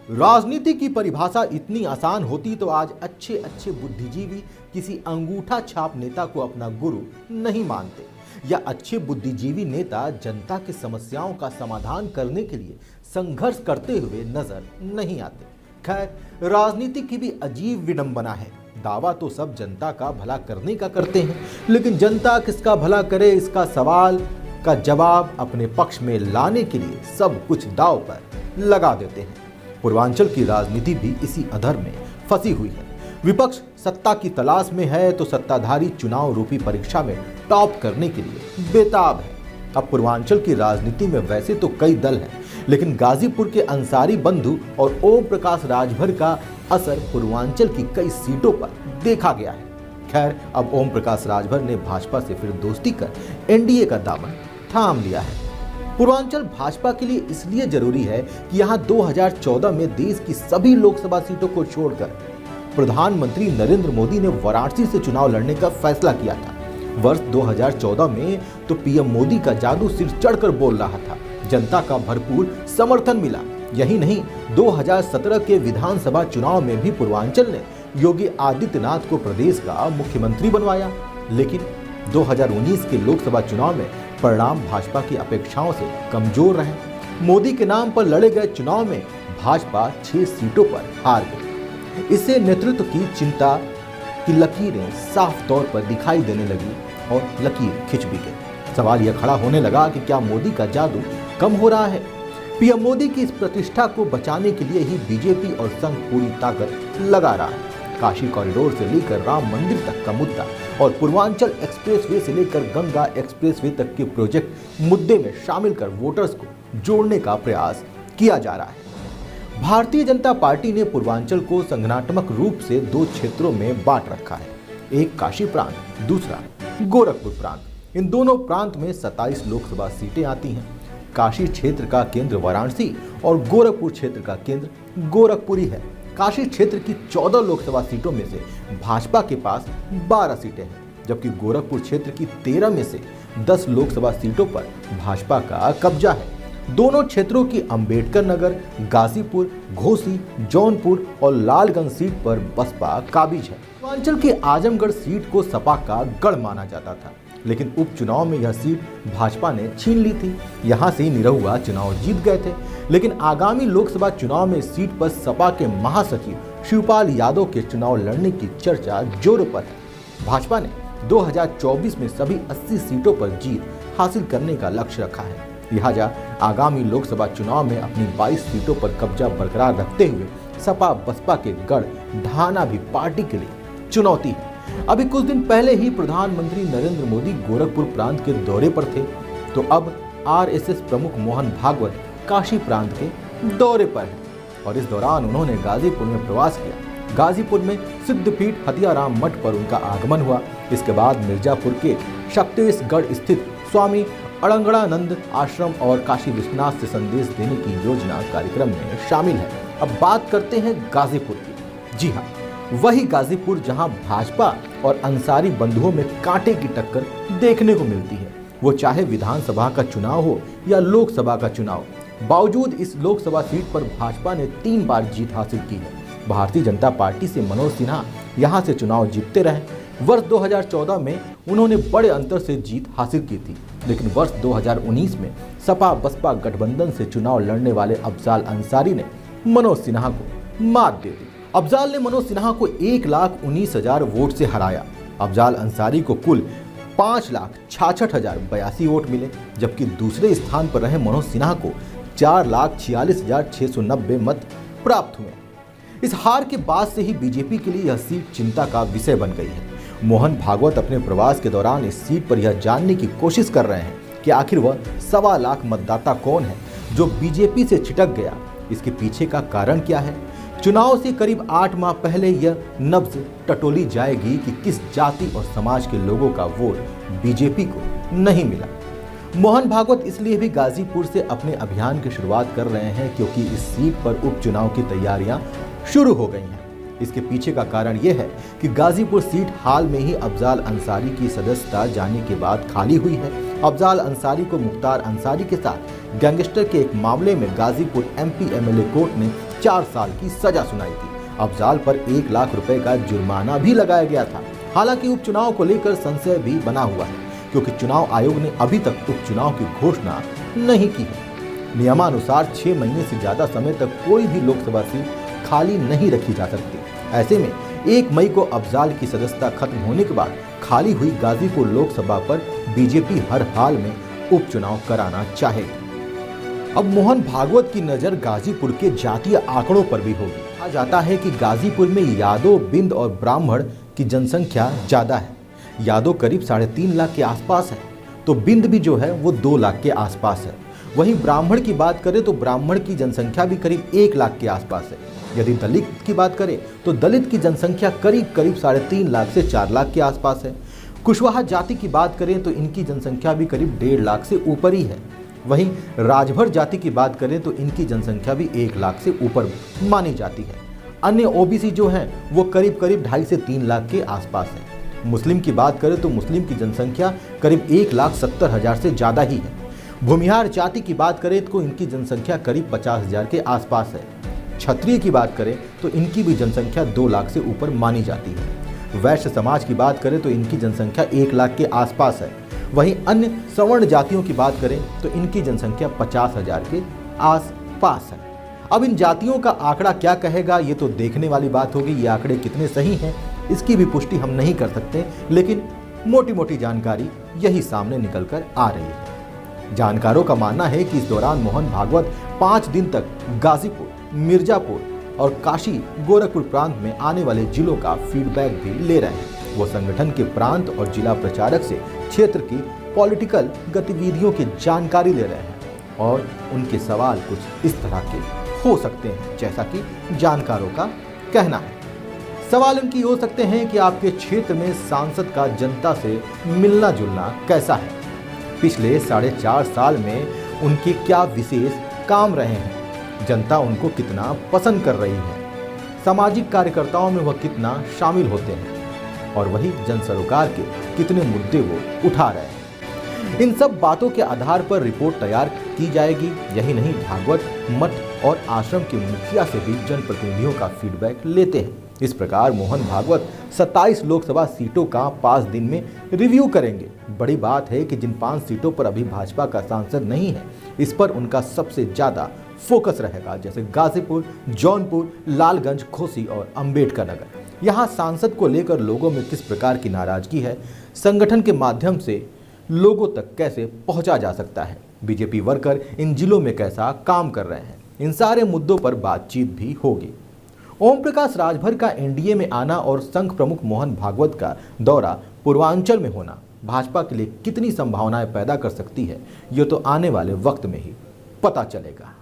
राजनीति की परिभाषा इतनी आसान होती तो आज अच्छे अच्छे बुद्धिजीवी किसी अंगूठा छाप नेता को अपना गुरु नहीं मानते, या अच्छे बुद्धिजीवी नेता जनता की समस्याओं का समाधान करने के लिए संघर्ष करते हुए नजर नहीं आते। खैर, राजनीति की भी अजीब विडंबना है। दावा तो सब जनता का भला करने का करते हैं, लेकिन जनता किसका भला करे इसका सवाल का जवाब अपने पक्ष में लाने के लिए सब कुछ दांव पर लगा देते हैं। पूर्वांचल की राजनीति भी इसी अधर में फंसी हुई है। विपक्ष सत्ता की तलाश में है तो सत्ताधारी चुनाव रूपी परीक्षा में टॉप करने के लिए बेताब है। अब पूर्वांचल की राजनीति में वैसे तो कई दल हैं, लेकिन गाजीपुर के अंसारी बंधु और ओम प्रकाश राजभर का असर पूर्वांचल की कई सीटों पर देखा गया है। खैर, अब ओम प्रकाश राजभर ने भाजपा से फिर दोस्ती कर एनडीए का दामन थाम लिया है। पूर्वांचल भाजपा के लिए इसलिए जरूरी है कि यहां 2014 में देश की सभी लोकसभा सीटों को छोड़कर प्रधानमंत्री नरेंद्र मोदी ने वाराणसी से चुनाव लड़ने का फैसला किया था। वर्ष 2014 में तो पीएम मोदी का जादू सिर चढ़कर बोल रहा था, जनता का भरपूर समर्थन मिला। यही नहीं, 2017 के विधानसभा चुनाव में भी पूर्वांचल ने योगी आदित्यनाथ को प्रदेश का मुख्यमंत्री बनवाया। लेकिन 2019 के लोकसभा चुनाव में परिणाम भाजपा की अपेक्षाओं से कमजोर रहे। मोदी के नाम पर लड़े गए चुनाव में भाजपा 6 सीटों पर हार गई। इससे नेतृत्व की चिंता की लकीरें साफ तौर पर दिखाई देने लगी और लकीर खिंच भी गई। सवाल यह खड़ा होने लगा कि क्या मोदी का जादू कम हो रहा है? पीएम मोदी की इस प्रतिष्ठा को बचाने के लिए ही बीजेपी और संघ पूरी ताकत लगा रहा है। काशी कॉरिडोर से लेकर राम मंदिर तक का मुद्दा और पूर्वांचल एक्सप्रेसवे से लेकर गंगा एक्सप्रेसवे तक के प्रोजेक्ट मुद्दे में शामिल कर वोटर्स को जोड़ने का प्रयास किया जा रहा है। भारतीय जनता पार्टी ने पूर्वांचल को संगठनात्मक रूप से 2 क्षेत्रों में बांट रखा है, एक काशी प्रांत, दूसरा गोरखपुर प्रांत। इन दोनों प्रांत में 27 लोकसभा सीटें आती हैं। काशी क्षेत्र का केंद्र वाराणसी और गोरखपुर क्षेत्र का केंद्र गोरखपुर ही है। काशी क्षेत्र की 14 लोकसभा सीटों में से भाजपा के पास 12 सीटें हैं, जबकि गोरखपुर क्षेत्र की 13 में से 10 लोकसभा सीटों पर भाजपा का कब्जा है। दोनों क्षेत्रों की अंबेडकर नगर, गाजीपुर, घोसी, जौनपुर और लालगंज सीट पर बसपा काबिज है। पूर्वांचल की आजमगढ़ सीट को सपा का गढ़ माना जाता था, लेकिन उपचुनाव में यह सीट भाजपा ने छीन ली थी। यहां से निरहुआ चुनाव जीत गए थे, लेकिन आगामी लोकसभा चुनाव में सीट पर सपा के महासचिव शिवपाल यादव के चुनाव लड़ने की चर्चा जोरों पर है। भाजपा ने 2024 में सभी 80 सीटों पर जीत हासिल करने का लक्ष्य रखा है। लिहाजा आगामी लोकसभा चुनाव में अपनी 22 सीटों पर कब्जा बरकरार रखते हुए सपा बसपा के गढ़ ढाना भी पार्टी के लिए चुनौती है। अभी कुछ दिन पहले ही प्रधानमंत्री नरेंद्र मोदी गोरखपुर प्रांत के दौरे पर थे, तो अब आरएसएस प्रमुख मोहन भागवत काशी प्रांत के दौरे पर हैं और इस दौरान उन्होंने गाजीपुर में प्रवास किया। गाजीपुर में सिद्धपीठ हथियाराम मठ पर उनका आगमन हुआ। इसके बाद मिर्जापुर के शक्तिशगढ़ स्थित स्वामी अड़ंगड़ानंद आश्रम और काशी विश्वनाथ से संदेश देने की योजना कार्यक्रम में शामिल है। अब बात करते हैं गाजीपुर की। जी हाँ, वही गाजीपुर जहां भाजपा और अंसारी बंधुओं में कांटे की टक्कर देखने को मिलती है, वो चाहे विधानसभा का चुनाव हो या लोकसभा का चुनाव। बावजूद इस लोकसभा सीट पर भाजपा ने 3 बार जीत हासिल की है। भारतीय जनता पार्टी से मनोज सिन्हा यहां से चुनाव जीतते रहे। वर्ष 2014 में उन्होंने बड़े अंतर से जीत हासिल की थी, लेकिन वर्ष 2019 में सपा बसपा गठबंधन से चुनाव लड़ने वाले अफजाल अंसारी ने मनोज सिन्हा को मात दे दी। अफजाल ने मनोज सिन्हा को 1,19,000 वोट से हराया। अफजाल अंसारी को कुल 5,66,082 वोट मिले, जबकि दूसरे स्थान पर रहे मनोज सिन्हा को 4,46,690 मत प्राप्त हुए। इस हार के बाद से ही बीजेपी के लिए यह सीट चिंता का विषय बन गई है। मोहन भागवत अपने प्रवास के दौरान इस सीट पर यह जानने की कोशिश कर रहे हैं कि आखिर वह 1.25 लाख मतदाता कौन है जो बीजेपी से छिटक गया। इसके पीछे का कारण क्या है? चुनाव से करीब 8 माह पहले यह नब्ज टटोली जाएगी कि किस जाति और समाज के लोगों का वोट बीजेपी को नहीं मिला। मोहन भागवत इसलिए भी गाजीपुर से अपने अभियान की शुरुआत कर रहे हैं क्योंकि इस सीट पर उपचुनाव की तैयारियां शुरू हो गई हैं। इसके पीछे का कारण यह है कि गाजीपुर सीट हाल में ही अफजाल अंसारी की सदस्यता जाने के बाद खाली हुई है। अफजाल अंसारी को मुख्तार अंसारी के साथ गैंगस्टर के एक मामले में गाजीपुर एमपी एमएलए कोर्ट ने 4 साल की सजा सुनाई थी। अफजाल पर 1 लाख रुपए का जुर्माना भी लगाया गया था। हालांकि उपचुनाव को लेकर संशय भी बना हुआ है, क्योंकि चुनाव आयोग ने अभी तक उपचुनाव की घोषणा नहीं की है। नियमानुसार 6 महीने से ज्यादा समय तक कोई भी लोकसभा सीट खाली नहीं रखी जा सकती। ऐसे में 1 मई को अफजाल की सदस्यता खत्म होने के बाद खाली हुई गाजीपुर लोकसभा पर बीजेपी हर हाल में उपचुनाव कराना चाहेगी। अब मोहन भागवत की नजर गाजीपुर के जातीय आंकड़ों पर भी होगी। कहा जाता है कि गाजीपुर में यादव, बिंद और ब्राह्मण की जनसंख्या ज्यादा है। यादव करीब 3.5 लाख के आसपास है, तो बिंद भी जो है वो 2 लाख के आसपास है। वहीं ब्राह्मण की बात करें तो ब्राह्मण की जनसंख्या भी करीब 1 लाख के आसपास है। यदि दलित की बात करें तो दलित की जनसंख्या करीब 3.5 लाख से 4 लाख के आसपास है। कुशवाहा जाति की बात करें तो इनकी जनसंख्या भी करीब 1.5 लाख से ऊपर ही है। वहीं राजभर जाति की बात करें तो इनकी जनसंख्या भी 1 लाख से ऊपर मानी जाती है। अन्य ओबीसी जो हैं वो करीब 2.5 से 3 लाख के आसपास है। मुस्लिम की बात करें तो मुस्लिम की जनसंख्या करीब 1,70,000 से ज़्यादा ही है। भूमिहार जाति की बात करें तो इनकी जनसंख्या करीब 50,000 के आसपास है। क्षत्रिय की बात करें तो इनकी भी जनसंख्या 2 लाख से ऊपर मानी जाती है। वैश्य समाज की बात करें तो इनकी जनसंख्या 1 लाख के आसपास है। वहीं अन्य सवर्ण जातियों की बात करें तो इनकी जनसंख्या 50,000 के आसपास है। अब इन जातियों का आंकड़ा क्या कहेगा, ये तो देखने वाली बात होगी। ये आंकड़े कितने सही हैं इसकी भी पुष्टि हम नहीं कर सकते, लेकिन मोटी मोटी जानकारी यही सामने निकल कर आ रही है। जानकारों का मानना है कि इस दौरान मोहन भागवत 5 दिन तक गाजीपुर, मिर्जापुर और काशी गोरखपुर प्रांत में आने वाले जिलों का फीडबैक भी ले रहे हैं। वो संगठन के प्रांत और जिला प्रचारक से क्षेत्र की पॉलिटिकल गतिविधियों की जानकारी ले रहे हैं और उनके सवाल कुछ इस तरह के हो सकते हैं, जैसा कि जानकारों का कहना है। सवाल उनकी हो सकते हैं कि आपके क्षेत्र में सांसद का जनता से मिलना जुलना कैसा है, पिछले 4.5 साल में उनके क्या विशेष काम रहे हैं, जनता उनको कितना पसंद कर रही है, सामाजिक कार्यकर्ताओं में वह कितना शामिल होते हैं और वही जन सरोकार के कितने मुद्दे वो उठा रहे हैं। इन सब बातों के आधार पर रिपोर्ट तैयार की जाएगी। यही नहीं, भागवत मठ और आश्रम के मुखिया से भी जनप्रतिनिधियों का फीडबैक लेते हैं। इस प्रकार मोहन भागवत 27 लोकसभा सीटों का 5 दिन में रिव्यू करेंगे। बड़ी बात है कि जिन 5 सीटों पर अभी भाजपा का सांसद नहीं है, इस पर उनका सबसे ज्यादा फोकस रहेगा, जैसे गाजीपुर, जौनपुर, लालगंज, घोसी और अंबेडकर नगर। यहाँ सांसद को लेकर लोगों में किस प्रकार की नाराजगी है, संगठन के माध्यम से लोगों तक कैसे पहुंचा जा सकता है, बीजेपी वर्कर इन जिलों में कैसा काम कर रहे हैं, इन सारे मुद्दों पर बातचीत भी होगी। ओम प्रकाश राजभर का एनडीए में आना और संघ प्रमुख मोहन भागवत का दौरा पूर्वांचल में होना भाजपा के लिए कितनी संभावनाएं पैदा कर सकती है, ये तो आने वाले वक्त में ही पता चलेगा।